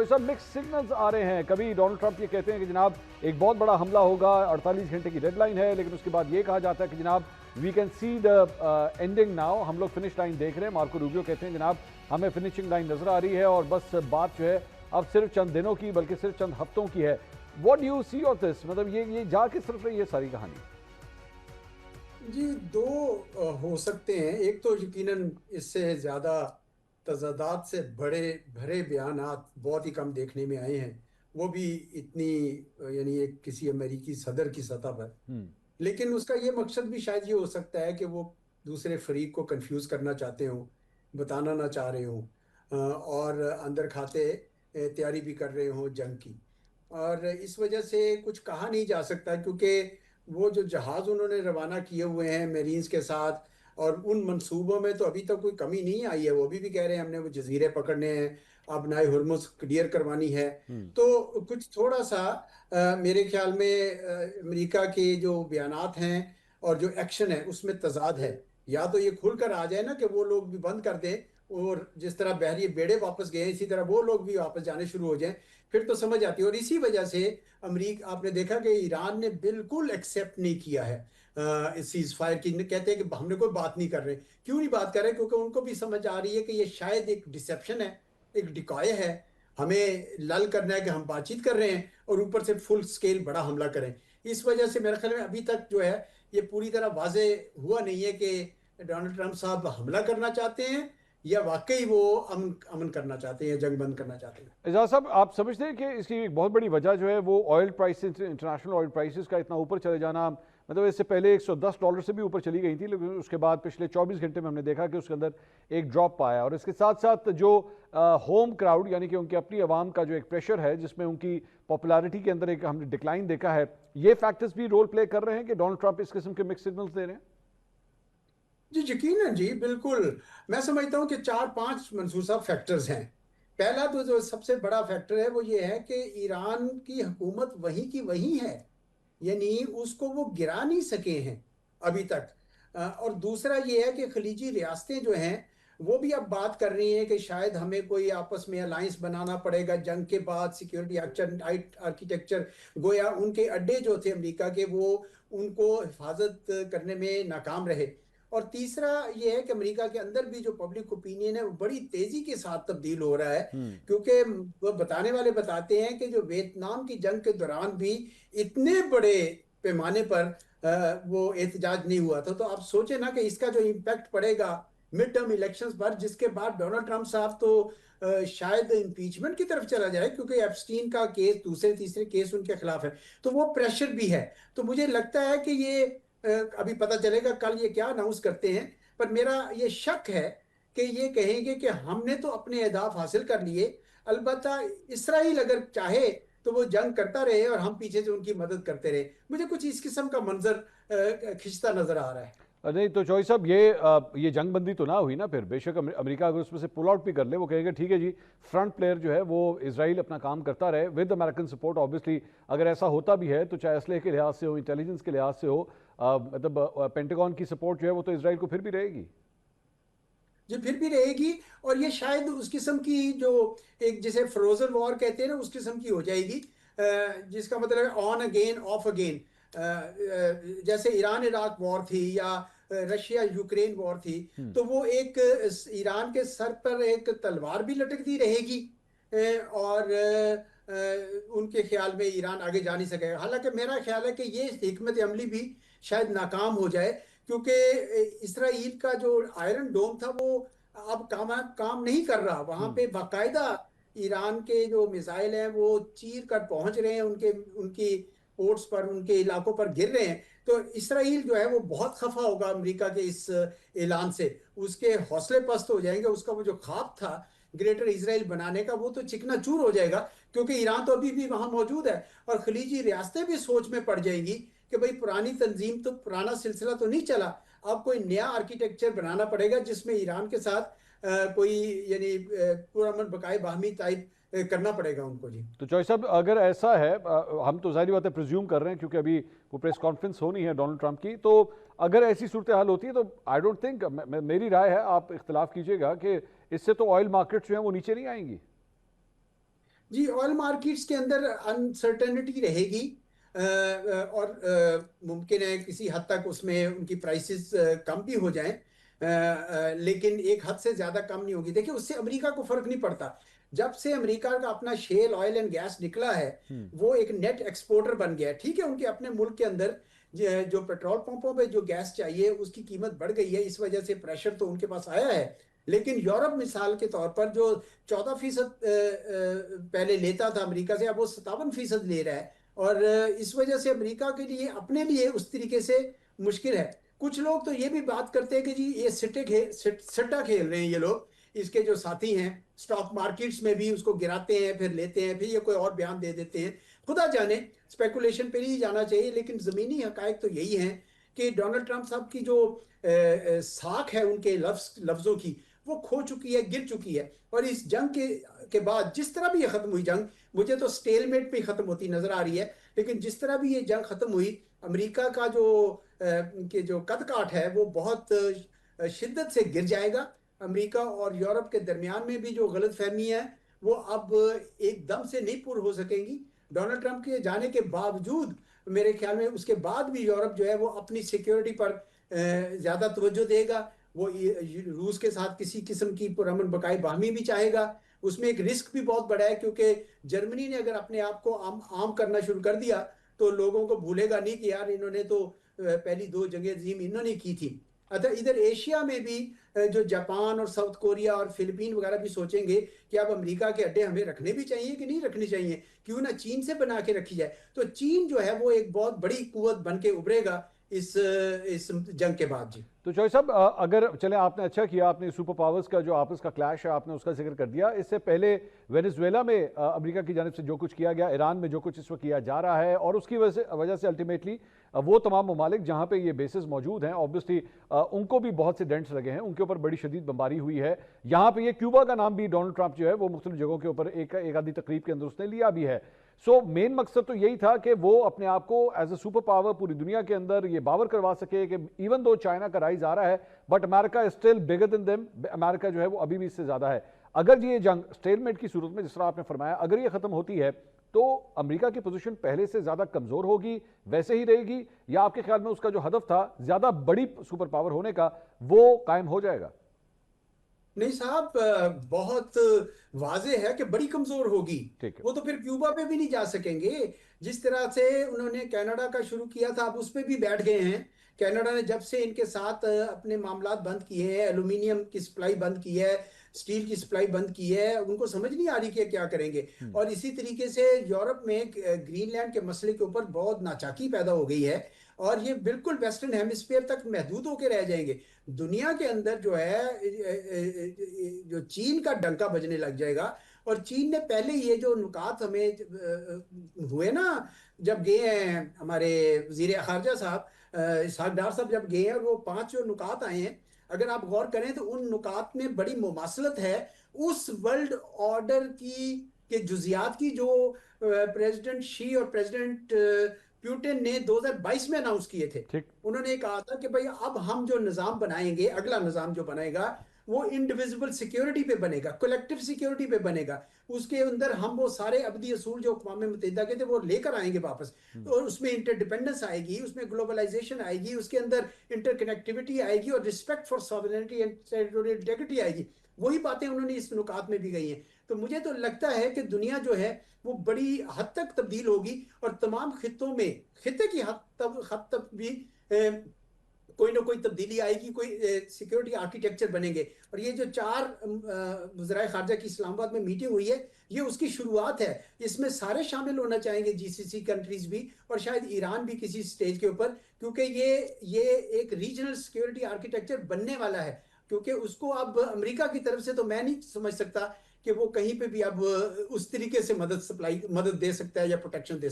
चौधरी साहब, mix signals आ रहे हैं। कभी डोनाल्ड ट्रंप ये कहते हैं कि जनाब एक बहुत बड़ा हमला होगा, 48 घंटे की डेडलाइन है, लेकिन उसके बाद ये कहा जाता है कि जनाब we can see the ending now, हम लोग फिनिश लाइन देख रहे हैं। मार्को रूबियो कहते हैं जनाब हमें फिनिशिंग लाइन नजर आ रही है और बस बात जो है अब सिर्फ चंद दिनों की बल्कि सिर्फ चंद हफ्तों की है। What do you see of this? मतलब ये जा किस तरफ रही है सारी कहानी? जी, दो हो सकते हैं। एक तो यकीनन इससे ज्यादा तजादात से बड़े भरे बयानात बहुत ही कम देखने में आए हैं, वो भी इतनी यानी एक किसी अमेरिकी सदर की सतह पर। हम्म। लेकिन उसका ये मकसद भी शायद ये हो सकता है कि वो दूसरे फरीक को कंफ्यूज करना चाहते हो, बताना ना चाह रहे हो, और अंदर खाते तैयारी भी कर रहे हो जंग की। और इस वजह से कुछ कहा नहीं जा सकता, क्योंकि वो जो जहाज उन्होंने रवाना किए हुए हैं मेरीन्स के साथ, और उन मंसूबों में तो अभी तक कोई कमी नहीं आई है। वो अभी भी कह रहे हैं हमने वो जजीरे पकड़ने हैं, अब नाए हुरमुज क्लियर करवानी है। हम्म। तो कुछ थोड़ा सा मेरे ख्याल में अमेरिका के जो बयानात हैं और जो एक्शन है उसमें तजाद है। या तो ये खुलकर आ जाए ना कि वो लोग भी बंद कर दें, और जिस तरह बहरी बेड़े वापस गए इसी तरह वो लोग भी वापस जाने शुरू हो जाएं, फिर तो समझ आती है। और इसी वजह से अमरीका, आपने देखा कि ईरान ने बिल्कुल एक्सेप्ट नहीं किया है इस सीज फायर की। कहते हैं कि हमने कोई बात नहीं कर रहे। क्यों नहीं बात कर रहे? क्योंकि उनको भी समझ आ रही है कि ये शायद एक डिसेप्शन है, एक डिकॉय है। हमें लल करना है कि हम बातचीत कर रहे हैं और ऊपर से फुल स्केल बड़ा हमला करें। इस वजह से मेरे ख्याल में अभी तक जो है ये पूरी तरह वाजे हुआ नहीं है कि डोनाल्ड ट्रंप साहब हमला करना चाहते हैं या वाकई वो अमन अमन करना चाहते हैं, जंग बंद करना चाहते हैं। एजाज साहब, आप समझते हैं कि इसकी एक बहुत बड़ी वजह जो है वो oil prices, international oil prices का इतना ऊपर चले जाना? मतलब इससे पहले $110 से भी ऊपर चली गई थी, लेकिन उसके बाद पिछले 24 घंटे में हमने देखा कि उसके अंदर एक ड्रॉप पाया। और इसके साथ साथ जो होम क्राउड यानी कि उनकी अपनी आवाम का जो एक प्रेशर है, जिसमें उनकी पॉपुलैरिटी के अंदर एक हमने डिक्लाइन देखा है, ये फैक्टर्स भी रोल प्ले कर रहे हैं कि डोनाल्ड ट्रंप इस किस्म के मिक्स सिग्नल्स दे रहे हैं? जी यकीनन जी, बिल्कुल। मैं समझता हूँ कि चार पांच मनसूसा फैक्टर्स हैं। पहला तो जो सबसे बड़ा फैक्टर है वो ये है कि ईरान की हुकूमत वहीं की वहीं है, यानी उसको वो गिरा नहीं सके हैं अभी तक। और दूसरा ये है कि खलीजी रियासतें जो हैं वो भी अब बात कर रही हैं कि शायद हमें कोई आपस में अलायंस बनाना पड़ेगा जंग के बाद। सिक्योरिटी आर्किटेक्चर, गोया उनके अड्डे जो थे अमेरिका के, वो उनको हिफाजत करने में नाकाम रहे। और तीसरा ये है कि अमेरिका के अंदर भी जो पब्लिक ओपिनियन है वो बड़ी तेजी के साथ तब्दील हो रहा है। हम्म। क्योंकि वो बताने वाले बताते हैं कि जो वियतनाम की जंग के दौरान भी इतने बड़े पैमाने पर वो एहतजाज नहीं हुआ था। तो आप सोचे ना कि इसका जो इम्पैक्ट पड़ेगा मिड टर्म इलेक्शंस पर, जिसके बाद डोनाल्ड ट्रंप साहब तो शायद इम्पीचमेंट की तरफ चला जाए, क्योंकि एप्स्टीन का केस, दूसरे तीसरे केस उनके खिलाफ है। तो वो प्रेशर भी है। तो मुझे लगता है कि ये अभी पता चलेगा कल ये क्या अनाउंस करते हैं। पर मेरा ये शक है कि ये कहेंगे कि हमने तो अपने अहदाफ हासिल कर लिए, अलबत्ता इसराइल अगर चाहे तो वो जंग करता रहे और हम पीछे से उनकी मदद करते रहे। मुझे कुछ इस किस्म का मंजर खिंचता नजर आ रहा है। नहीं तो चौधरी साहब, ये जंग बंदी तो ना हुई ना फिर? बेशक अमेरिका अगर उसमें से पुल आउट भी कर ले, वो कहेंगे ठीक है जी, फ्रंट प्लेयर जो है वो इजराइल अपना काम करता रहे विद अमेरिकन सपोर्ट। ऑब्वियसली अगर ऐसा होता भी है तो चाहे असलहे के लिहाज से हो, इंटेलिजेंस के लिहाज से हो, मतलब पेंटागन की सपोर्ट जो है वो तो इजराइल को फिर भी रहेगी। जो फिर भी रहेगी। और ये शायद उस किस्म की जो एक जिसे फ्रोजन वॉर कहते हैं ना, उस किस्म की हो जाएगी, जिसका मतलब है ऑन अगेन ऑफ अगेन। जैसे ईरान इराक वॉर थी या रशिया यूक्रेन वॉर थी। हम्म। तो वो एक ईरान के सर पर एक तलवार भी लटकती रहेगी, और उनके ख्याल में ईरान आगे जा नहीं सकेगा। हालांकि मेरा ख्याल है कि ये हिकमत अमली भी शायद नाकाम हो जाए, क्योंकि इसराइल का जो आयरन डोम था वो अब काम काम नहीं कर रहा। वहां हम्म। पे बाकायदा ईरान के जो मिसाइल हैं वो चीर कर पहुंच रहे हैं, उनके उनकी पोर्ट्स पर, उनके इलाकों पर गिर रहे हैं। तो इसराइल जो है वो बहुत खफा होगा अमेरिका के इस ऐलान से। उसके हौसले पस्त हो जाएंगे। उसका वो जो ख्वाब था ग्रेटर इसराइल बनाने का, वो तो चिकना चूर हो जाएगा, क्योंकि ईरान तो अभी भी वहां मौजूद है। और खलीजी रियासतें भी सोच में पड़ जाएंगी कि भाई पुरानी तंजीम तो, पुराना सिलसिला तो नहीं चला, अब कोई नया आर्किटेक्चर बनाना पड़ेगा जिसमें ईरान के साथ कोई यानी पुरअमन बकाए बाहमी टाइप करना पड़ेगा उनको जी। तो चॉइस साहब, अगर ऐसा है, हम तो जाहिर बात है प्रिज्यूम कर रहे हैं क्योंकि अभी वो प्रेस कॉन्फ्रेंस होनी है डोनाल्ड ट्रंप की, तो अगर ऐसी सूरत हाल होती है तो आई डोंट थिंक, मेरी राय है, आप इख्तलाफ कीजिएगा, कि इससे तो ऑयल मार्केट्स जो हैं वो नीचे नहीं आएंगी। جی آئل مارکیٹس کے اندر انسرٹنٹی رہے گی، اور ممکن ہے کسی حد تک اس میں ان کی پرائسز کم بھی ہو جائیں، لیکن ایک حد سے زیادہ کم نہیں ہوگی۔ دیکھیں اس سے امریکہ کو فرق نہیں پڑتا، جب سے امریکہ کا اپنا شیل آئل اینڈ گیس نکلا ہے وہ ایک نیٹ ایکسپورٹر بن گیا ہے، ٹھیک ہے، ان کے اپنے ملک کے اندر جو پیٹرول پمپوں پہ جو گیس چاہیے اس کی قیمت بڑھ گئی ہے، اس وجہ سے پریشر تو ان کے پاس آیا ہے، لیکن یورپ مثال کے طور پر جو 14% پہلے لیتا تھا امریکہ سے، اب وہ 57% لے رہا ہے، اور اس وجہ سے امریکہ کے لیے اپنے لیے اس طریقے سے مشکل ہے۔ کچھ لوگ تو یہ بھی بات کرتے ہیں کہ جی یہ سٹا کھیل رہے ہیں یہ لوگ، اس کے جو ساتھی ہیں سٹاک مارکیٹس میں بھی اس کو گراتے ہیں پھر لیتے ہیں، پھر یہ کوئی اور بیان دے دیتے ہیں، خدا جانے، اسپیکولیشن پہ نہیں جانا چاہیے، لیکن زمینی حقائق تو یہی ہیں کہ ڈونلڈ ٹرمپ صاحب کی جو ساکھ ہے ان کے لفظوں کی وہ کھو چکی ہے، گر چکی ہے، اور اس جنگ کے بعد جس طرح بھی یہ ختم ہوئی جنگ، مجھے تو سٹیل میٹ پہ ختم ہوتی نظر آ رہی ہے، لیکن جس طرح بھی یہ جنگ ختم ہوئی، امریکہ کا جو قد کاٹ ہے وہ بہت شدت سے گر جائے گا۔ امریکہ اور یورپ کے درمیان میں بھی جو غلط فہمی ہے وہ اب ایک دم سے نہیں پور ہو سکیں گی۔ ڈونلڈ ٹرمپ کے جانے کے باوجود میرے خیال میں اس کے بعد بھی یورپ جو ہے وہ اپنی سیکیورٹی پر زیادہ توجہ دے گا، وہ روس کے ساتھ کسی قسم کی پرامن بقائے باہمی بھی چاہے گا، اس میں ایک رسک بھی بہت بڑا ہے، کیونکہ جرمنی نے اگر اپنے آپ کو عام کرنا شروع کر دیا تو لوگوں کو بھولے گا نہیں کہ یار انہوں نے تو پہلی 2 جنگیں عظیم انہوں نے کی تھی۔ ادھر ایشیا میں بھی جو جاپان اور ساؤتھ کوریا اور فلپین وغیرہ بھی سوچیں گے کہ اب امریکہ کے اڈے ہمیں رکھنے بھی چاہیے کہ نہیں رکھنے چاہیے، کیوں نہ چین سے بنا کے رکھی جائے، تو چین جو ہے وہ ایک بہت بڑی قوت بن کے ابھرے گا اس جنگ کے بعد۔ جی تو چوہے صاحب، اگر چلیں آپ نے اچھا کیا، آپ نے سپر پاورز کا جو آپس کا کلیش ہے آپ نے اس کا ذکر کر دیا، اس سے پہلے وینزویلا میں امریکہ کی جانب سے جو کچھ کیا گیا، ایران میں جو کچھ اس وقت کیا جا رہا ہے، اور اس کی وجہ سے الٹیمیٹلی وہ تمام ممالک جہاں پہ یہ بیسز موجود ہیں آبویسلی ان کو بھی بہت سے ڈینٹس لگے ہیں، ان کے اوپر بڑی شدید بمباری ہوئی ہے۔ یہاں پہ یہ کیوبا کا نام بھی ڈونلڈ ٹرمپ جو ہے وہ مختلف جگہوں کے اوپر ایک آدھی تقریب کے اندر اس نے لیا بھی ہے۔ سو مین مقصد تو یہی تھا کہ وہ اپنے آپ کو ایز اے سپر پاور پوری دنیا کے اندر یہ باور کروا سکے کہ ایون دو چائنا کا رائز آ رہا ہے but America is still bigger than them, امریکہ جو ہے وہ ابھی بھی اس سے زیادہ ہے۔ اگر یہ جنگ سٹیل میٹ کی صورت میں جس طرح آپ نے فرمایا اگر یہ ختم ہوتی ہے تو امریکہ کی پوزیشن پہلے سے زیادہ کمزور ہوگی، ویسے ہی رہے گی، یا آپ کے خیال میں اس کا جو ہدف تھا زیادہ بڑی سپر پاور ہونے کا وہ قائم ہو جائے گا؟ نہیں صاحب، بہت واضح ہے کہ بڑی کمزور ہوگی، ٹھیک ہے۔ وہ تو پھر کیوبا پہ بھی نہیں جا سکیں گے، جس طرح سے انہوں نے کینیڈا کا شروع کیا تھا اب اس پہ بھی بیٹھ گئے ہیں۔ کینیڈا نے جب سے ان کے ساتھ اپنے معاملات بند کیے ہیں، ایلومینیم کی سپلائی بند کی ہے، سٹیل کی سپلائی بند کی ہے، ان کو سمجھ نہیں آ رہی کہ کیا کریں گے، اور اسی طریقے سے یورپ میں گرین لینڈ کے مسئلے کے اوپر بہت ناچاکی پیدا ہو گئی ہے، اور یہ بالکل ویسٹرن ہیمسفیئر تک محدود ہو کے رہ جائیں گے۔ دنیا کے اندر جو ہے جو چین کا ڈنکا بجنے لگ جائے گا، اور چین نے پہلے یہ جو نکات ہمیں ہوئے نا، جب گئے ہیں ہمارے وزیر خارجہ صاحب اسحاق ڈار صاحب جب گئے ہیں، اور وہ 5 جو نکات آئے ہیں اگر آپ غور کریں تو ان نکات میں بڑی مماثلت ہے اس ورلڈ آرڈر کی کے جزیات کی جو پریزیڈنٹ شی اور پریزیڈنٹ پیوٹن نے 2022 میں اناؤنس کیے تھے۔ ٹھیک۔ انہوں نے کہا تھا کہ بھئی اب ہم جو نظام بنائیں گے، اگلا نظام جو بنے گا وہ انڈیویزبل سیکیورٹی پہ بنے گا، کولیکٹیو سیکیورٹی پہ بنے گا، اس کے اندر ہم وہ سارے ابدی اصول جو اقوام متحدہ کے تھے وہ لے کر آئیں گے واپس، اور اس میں انٹر ڈیپینڈنس آئے گی، اس میں گلوبلائزیشن آئے گی، اس کے اندر انٹر کنیکٹیوٹی آئے گی، اور respect for sovereignty and territorial integrity آئے گی۔ وہی باتیں انہوں نے اس نکات میں بھی گئی ہیں۔ تو مجھے تو لگتا ہے کہ دنیا جو ہے وہ بڑی حد تک تبدیل ہوگی، اور تمام خطوں میں خطے کی حد تک بھی کوئی نہ کوئی تبدیلی آئے گی، کوئی سیکیورٹی آرکیٹیکچر بنیں گے، اور یہ جو 4 وزرائے خارجہ کی اسلام آباد میں میٹنگ ہوئی ہے یہ اس کی شروعات ہے، اس میں سارے شامل ہونا چاہیں گے، GCC کنٹریز بھی، اور شاید ایران بھی کسی سٹیج کے اوپر، کیونکہ یہ ایک ریجنل سیکیورٹی آرکیٹیکچر بننے والا ہے، کیونکہ اس کو اب امریکہ کی طرف سے تو میں نہیں سمجھ سکتا کہ وہ کہیں پہ بھی اب اس طریقے سے مدد دے سکتا ہے یا پروٹیکشن دے سکتا ہے۔